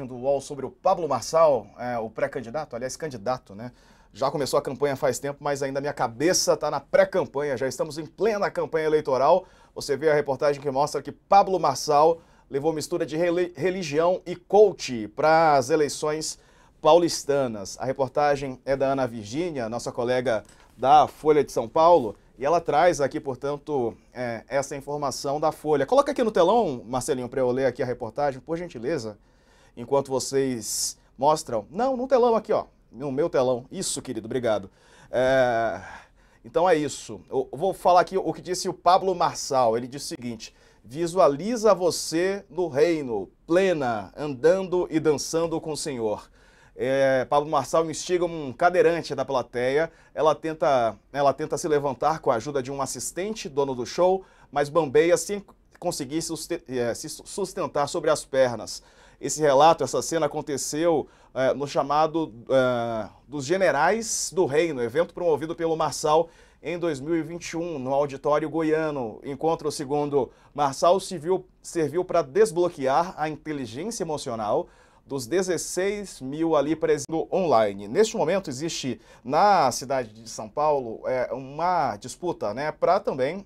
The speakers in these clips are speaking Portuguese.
do UOL sobre o Pablo Marçal, o pré-candidato, aliás, candidato, né? Já começou a campanha faz tempo, mas ainda minha cabeça está na pré-campanha, já estamos em plena campanha eleitoral. Você vê a reportagem que mostra que Pablo Marçal levou mistura de religião e coach para as eleições paulistanas. A reportagem é da Ana Virgínia, nossa colega da Folha de São Paulo, e ela traz aqui, portanto, essa informação da Folha. Coloca aqui no telão, Marcelinho, para eu ler aqui a reportagem, por gentileza, enquanto vocês mostram. Não, no telão aqui, ó, no meu telão. Isso, querido, obrigado. Então é isso. Eu vou falar aqui o que disse o Pablo Marçal. Ele disse o seguinte: visualiza você no reino, plena, andando e dançando com o Senhor. Pablo Marçal instiga um cadeirante da plateia. Ela tenta se levantar com a ajuda de um assistente, dono do show, mas bambeia sem conseguir se sustentar sobre as pernas. Esse relato, essa cena aconteceu no chamado dos Generais do Reino, evento promovido pelo Marçal em 2021, no Auditório Goiano. Encontro, segundo Marçal, serviu para desbloquear a inteligência emocional dos 16 mil ali presentes online. Neste momento existe na cidade de São Paulo uma disputa, né, para também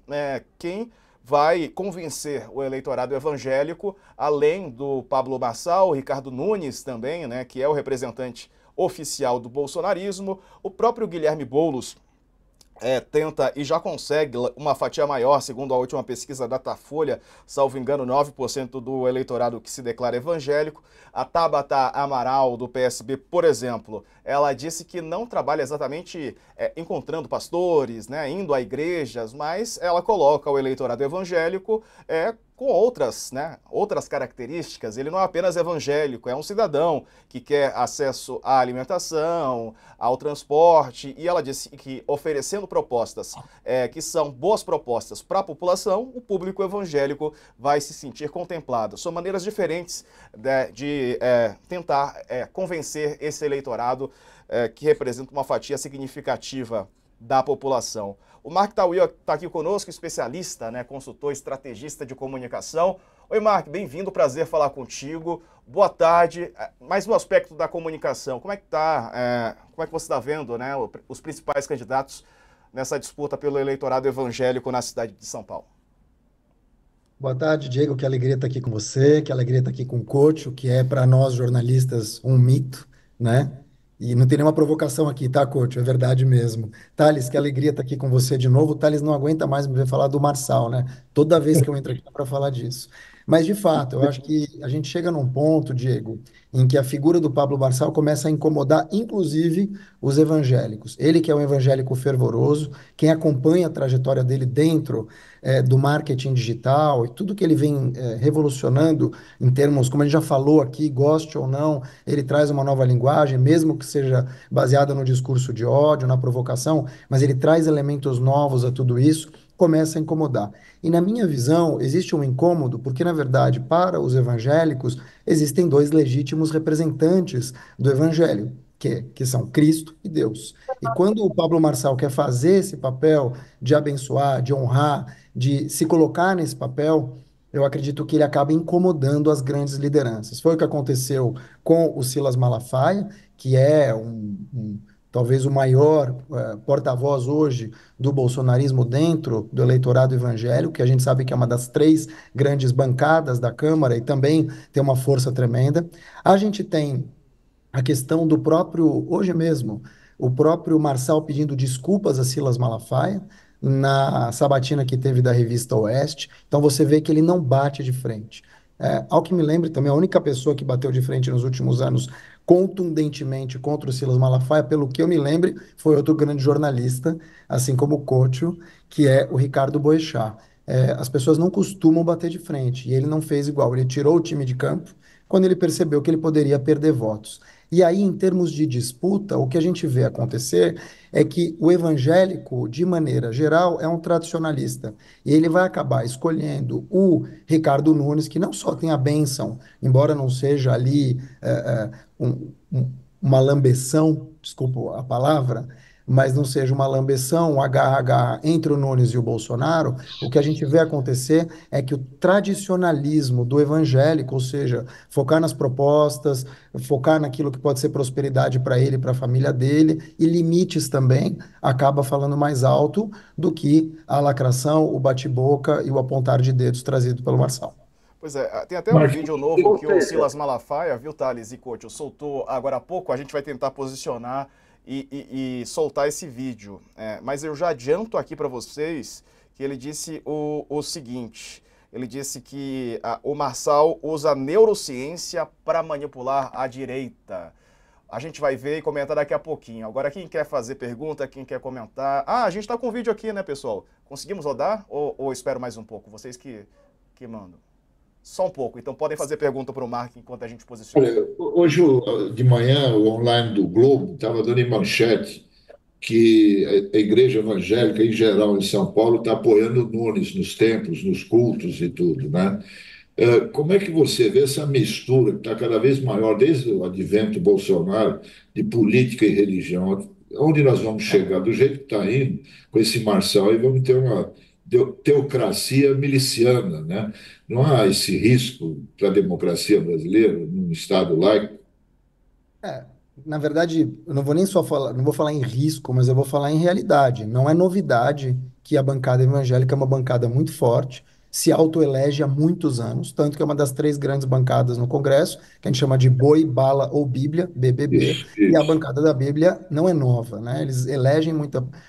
quem vai convencer o eleitorado evangélico, além do Pablo Marçal, o Ricardo Nunes também, né, que é o representante oficial do bolsonarismo, o próprio Guilherme Boulos tenta e já consegue uma fatia maior, segundo a última pesquisa da Datafolha, salvo engano, 9% do eleitorado que se declara evangélico. A Tabata Amaral, do PSB, por exemplo, ela disse que não trabalha exatamente encontrando pastores, né, indo a igrejas, mas ela coloca o eleitorado evangélico com outras características. Ele não é apenas evangélico, é um cidadão que quer acesso à alimentação, ao transporte, e ela disse que oferecendo propostas que são boas propostas para a população, o público evangélico vai se sentir contemplado. São maneiras diferentes de tentar convencer esse eleitorado que representa uma fatia significativa da população. O Mark Tawil está aqui conosco, especialista, né, consultor, estrategista de comunicação. Oi, Mark, bem-vindo, prazer falar contigo. Boa tarde. Mais um aspecto da comunicação. Como é que como é que você está vendo, né, os principais candidatos nessa disputa pelo eleitorado evangélico na cidade de São Paulo? Boa tarde, Diego. Que alegria estar aqui com você, que alegria estar aqui com o Coach, o que é para nós jornalistas um mito, né? E não tem nenhuma provocação aqui, tá, Coach? É verdade mesmo. Thales, que alegria estar aqui com você de novo. O Thales não aguenta mais me ver falar do Marçal, né? Toda vez que eu entro aqui é para falar disso. Mas, de fato, eu acho que a gente chega num ponto, Diego, em que a figura do Pablo Marçal começa a incomodar, inclusive, os evangélicos. Ele que é um evangélico fervoroso, quem acompanha a trajetória dele dentro do marketing digital e tudo que ele vem revolucionando em termos, como a gente já falou aqui, goste ou não, ele traz uma nova linguagem, mesmo que seja baseada no discurso de ódio, na provocação, mas ele traz elementos novos a tudo isso, começa a incomodar. E na minha visão, existe um incômodo, porque na verdade, para os evangélicos, existem dois legítimos representantes do evangelho, que são Cristo e Deus. E quando o Pablo Marçal quer fazer esse papel de abençoar, de honrar, de se colocar nesse papel, eu acredito que ele acaba incomodando as grandes lideranças. Foi o que aconteceu com o Silas Malafaia, que é talvez o maior porta-voz hoje do bolsonarismo dentro do eleitorado evangélico, que a gente sabe que é uma das três grandes bancadas da Câmara e também tem uma força tremenda. A gente tem a questão do próprio, hoje mesmo, o próprio Marçal pedindo desculpas a Silas Malafaia na sabatina que teve da revista Oeste. Então você vê que ele não bate de frente. Ao que me lembre também, a única pessoa que bateu de frente nos últimos anos contundentemente contra o Silas Malafaia, pelo que eu me lembre, foi outro grande jornalista, assim como o Couto, que é o Ricardo Boechat. As pessoas não costumam bater de frente, e ele não fez igual. Ele tirou o time de campo quando ele percebeu que ele poderia perder votos. E aí, em termos de disputa, o que a gente vê acontecer é que o evangélico, de maneira geral, é um tradicionalista. E ele vai acabar escolhendo o Ricardo Nunes, que não só tem a bênção, embora não seja ali uma lambeção, desculpa a palavra, mas não seja uma lambeção, um agarra-agarra entre o Nunes e o Bolsonaro, o que a gente vê acontecer é que o tradicionalismo do evangélico, ou seja, focar nas propostas, focar naquilo que pode ser prosperidade para ele e para a família dele, e limites também, acaba falando mais alto do que a lacração, o bate-boca e o apontar de dedos trazido pelo Marçal. Pois é, tem até um Marquinhos, vídeo novo ou que o seja, Silas Malafaia, viu, Thales e Couto, soltou agora há pouco. A gente vai tentar posicionar e soltar esse vídeo. Mas eu já adianto aqui para vocês que ele disse o seguinte: ele disse que o Marçal usa neurociência para manipular a direita. A gente vai ver e comentar daqui a pouquinho. Agora, quem quer fazer pergunta, quem quer comentar... Ah, a gente está com o vídeo aqui, né, pessoal? Conseguimos rodar ou espero mais um pouco? Vocês que mandam. Só um pouco, então podem fazer pergunta para o Mark enquanto a gente posiciona. olha, hoje de manhã o online do Globo estava dando em manchete que a igreja evangélica em geral em São Paulo está apoiando o Nunes nos templos, nos cultos e tudo, né? Como é que você vê essa mistura que está cada vez maior desde o advento Bolsonaro de política e religião? Onde nós vamos chegar? Do jeito que está indo, com esse Marçal, aí vamos ter uma teocracia miliciana, né? Não há esse risco para a democracia brasileira, num Estado laico? É, na verdade, eu não vou nem só falar, não vou falar em risco, mas eu vou falar em realidade. Não é novidade que a bancada evangélica é uma bancada muito forte, se autoelege há muitos anos, tanto que é uma das três grandes bancadas no Congresso, que a gente chama de Boi, Bala ou Bíblia, BBB, Isso, e a isso. bancada da Bíblia não é nova, né? Eles elegem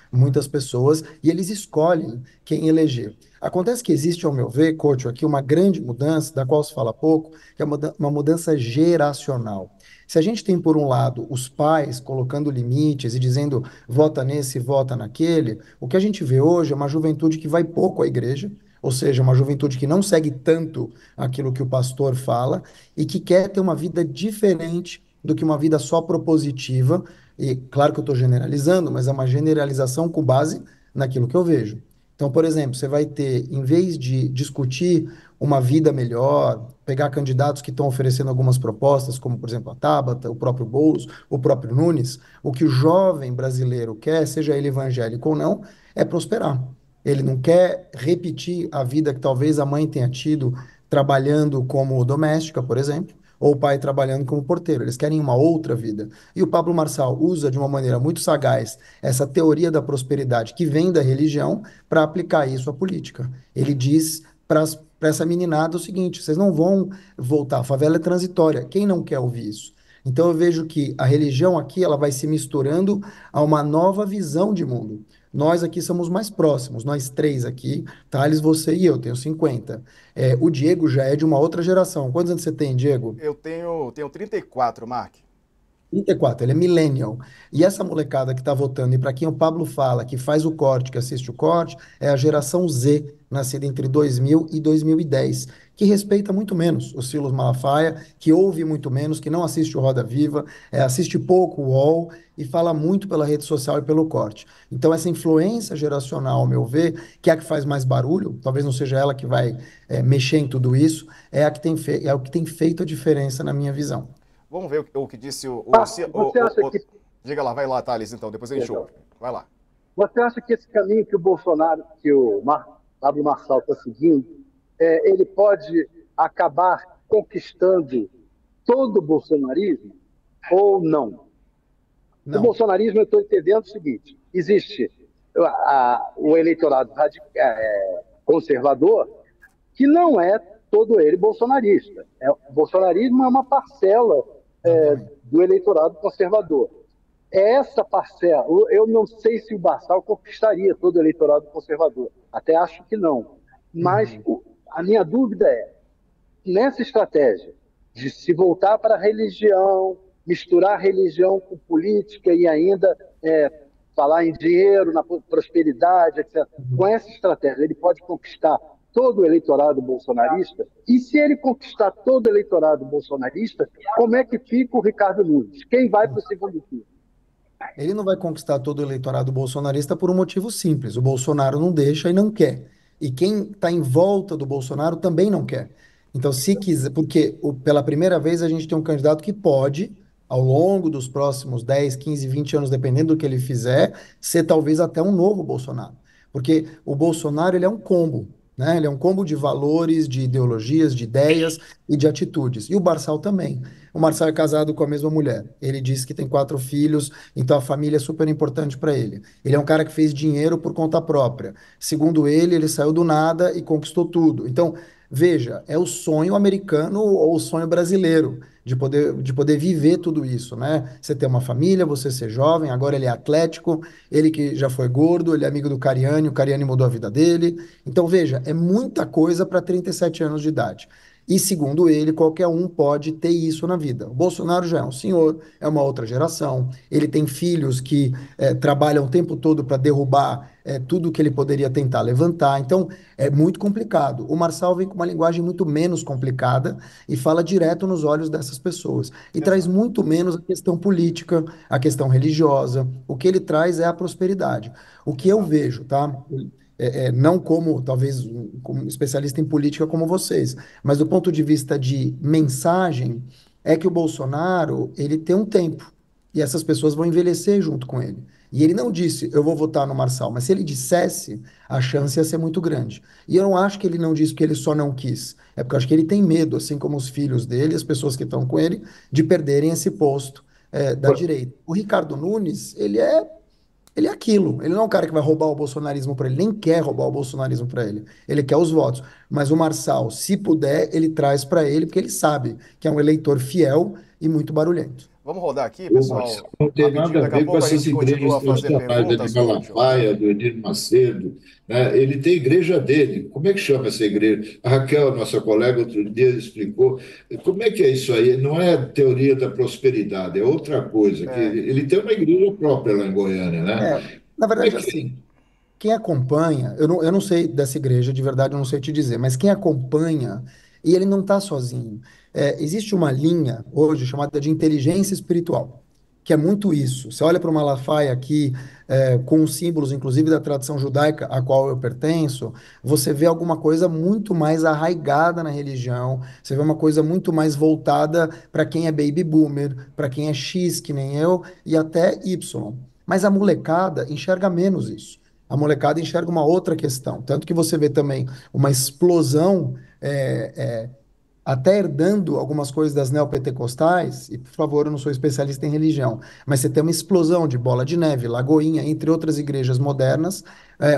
muitas pessoas e eles escolhem quem eleger. Acontece que existe, ao meu ver, Couto, aqui uma grande mudança, da qual se fala pouco, que é uma mudança geracional. Se a gente tem, por um lado, os pais colocando limites e dizendo vota nesse, vota naquele, o que a gente vê hoje é uma juventude que vai pouco à igreja, ou seja, uma juventude que não segue tanto aquilo que o pastor fala e que quer ter uma vida diferente do que uma vida só propositiva. E claro que eu estou generalizando, mas é uma generalização com base naquilo que eu vejo. Então, por exemplo, você vai ter, em vez de discutir uma vida melhor, pegar candidatos que estão oferecendo algumas propostas, como, por exemplo, a Tabata, o próprio Boulos, o próprio Nunes, o que o jovem brasileiro quer, seja ele evangélico ou não, é prosperar. Ele não quer repetir a vida que talvez a mãe tenha tido trabalhando como doméstica, por exemplo, ou o pai trabalhando como porteiro. Eles querem uma outra vida. E o Pablo Marçal usa de uma maneira muito sagaz essa teoria da prosperidade que vem da religião para aplicar isso à política. Ele diz para essa meninada o seguinte: vocês não vão voltar, a favela é transitória. Quem não quer ouvir isso? Então eu vejo que a religião aqui ela vai se misturando a uma nova visão de mundo. Nós aqui somos mais próximos, nós três aqui, Thales, você e eu, tenho 50. O Diego já é de uma outra geração. Quantos anos você tem, Diego? Eu tenho 34, Mark. 34, ele é millennial. E essa molecada que está votando, e para quem o Pablo fala, que faz o corte, que assiste o corte, é a geração Z, nascida entre 2000 e 2010, que respeita muito menos o Silas Malafaia, que ouve muito menos, que não assiste o Roda Viva, assiste pouco o UOL e fala muito pela rede social e pelo corte. Então, essa influência geracional, ao meu ver, que é a que faz mais barulho, talvez não seja ela que vai mexer em tudo isso, é o que tem feito a diferença na minha visão. Vamos ver o que disse Você acha que, Diga lá, vai lá, Thales, então, depois a gente ouve. Vai lá. você acha que esse caminho que o Bolsonaro, Pablo Marçal está seguindo, ele pode acabar conquistando todo o bolsonarismo ou não? O Não. bolsonarismo, eu estou entendendo o seguinte: existe o eleitorado conservador, que não é todo ele bolsonarista. O bolsonarismo é uma parcela do eleitorado conservador. Essa parcela, eu não sei se o Marçal conquistaria todo o eleitorado conservador, até acho que não. Mas a minha dúvida é, nessa estratégia de se voltar para a religião, misturar religião com política e ainda falar em dinheiro, na prosperidade, etc. Com essa estratégia, ele pode conquistar todo o eleitorado bolsonarista? E se ele conquistar todo o eleitorado bolsonarista, como é que fica o Ricardo Nunes? Quem vai para o segundo turno? Ele não vai conquistar todo o eleitorado bolsonarista por um motivo simples. O Bolsonaro não deixa e não quer. E quem está em volta do Bolsonaro também não quer. Então, se quiser, porque pela primeira vez a gente tem um candidato que pode, ao longo dos próximos 10, 15, 20 anos, dependendo do que ele fizer, ser talvez até um novo Bolsonaro. Porque o Bolsonaro, ele é um combo, né? Ele é um combo de valores, de ideologias, de ideias e de atitudes. E o Marçal também. O Marçal é casado com a mesma mulher. Ele diz que tem 4 filhos, então a família é super importante para ele. Ele é um cara que fez dinheiro por conta própria. Segundo ele, ele saiu do nada e conquistou tudo. Então, veja, é o sonho americano ou o sonho brasileiro de poder viver tudo isso, né? Você ter uma família, você ser jovem, agora ele é atlético, ele que já foi gordo, ele é amigo do Cariani, o Cariani mudou a vida dele. Então, veja, é muita coisa para 37 anos de idade. E segundo ele, qualquer um pode ter isso na vida. O Bolsonaro já é um senhor, é uma outra geração. Ele tem filhos que trabalham o tempo todo para derrubar tudo que ele poderia tentar levantar. Então, é muito complicado. O Marçal vem com uma linguagem muito menos complicada e fala direto nos olhos dessas pessoas. E traz muito menos a questão política, a questão religiosa. O que ele traz é a prosperidade. O que eu Exato. vejo, tá? Não como, talvez, como especialista em política como vocês, mas do ponto de vista de mensagem, é que o Bolsonaro, ele tem um tempo, e essas pessoas vão envelhecer junto com ele. E ele não disse, eu vou votar no Marçal, mas se ele dissesse, a chance ia ser muito grande. E eu não acho que ele não disse que ele só não quis, é porque eu acho que ele tem medo, assim como os filhos dele, as pessoas que estão com ele, de perderem esse posto, da direita. O Ricardo Nunes, ele é aquilo. Ele não é um cara que vai roubar o bolsonarismo para ele, nem quer roubar o bolsonarismo para ele. Ele quer os votos. Mas o Marçal, se puder, ele traz para ele, porque ele sabe que é um eleitor fiel e muito barulhento. Vamos rodar aqui, O Marçal pessoal, não tem rapidinho. nada a Daqui a ver com pouco a essas gente igrejas continua a fazer tradicionais, da de perguntas, Cúrcio. Malafaia, do Edir Macedo, né? Ele tem igreja dele. Como é que chama essa igreja? A Raquel, nossa colega, outro dia explicou. Como é que é isso aí? Não é teoria da prosperidade, é outra coisa. Que É, ele tem uma igreja própria lá em Goiânia, né? É, na Como é verdade, que é? assim, quem acompanha, eu não sei dessa igreja, de verdade, eu não sei te dizer, mas quem acompanha, e ele não está sozinho. Existe uma linha hoje chamada de inteligência espiritual, que é muito isso. Você olha para o Malafaia aqui, com os símbolos, inclusive da tradição judaica a qual eu pertenço, você vê alguma coisa muito mais arraigada na religião, você vê uma coisa muito mais voltada para quem é baby boomer, para quem é X, que nem eu, e até Y. Mas a molecada enxerga menos isso. A molecada enxerga uma outra questão. Tanto que você vê também uma explosão, até herdando algumas coisas das neopentecostais, e por favor, eu não sou especialista em religião, mas você tem uma explosão de Bola de Neve, Lagoinha, entre outras igrejas modernas,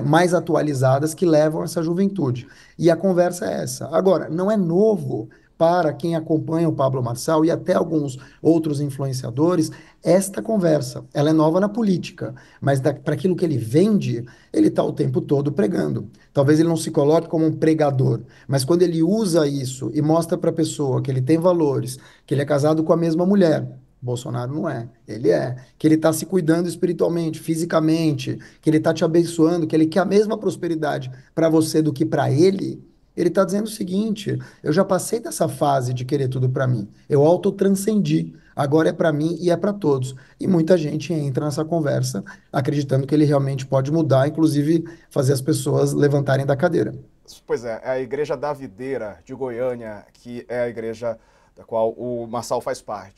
mais atualizadas, que levam essa juventude. E a conversa é essa. Agora, não é novo para quem acompanha o Pablo Marçal e até alguns outros influenciadores, esta conversa. Ela é nova na política, mas para aquilo que ele vende, ele está o tempo todo pregando. Talvez ele não se coloque como um pregador, mas quando ele usa isso e mostra para a pessoa que ele tem valores, que ele é casado com a mesma mulher, Bolsonaro não é, ele é, que ele está se cuidando espiritualmente, fisicamente, que ele está te abençoando, que ele quer a mesma prosperidade para você do que para ele está dizendo o seguinte: eu já passei dessa fase de querer tudo para mim, eu autotranscendi, agora é para mim e é para todos. E muita gente entra nessa conversa acreditando que ele realmente pode mudar, inclusive fazer as pessoas levantarem da cadeira. pois é a Igreja da Videira de Goiânia, que é a igreja da qual o Marçal faz parte.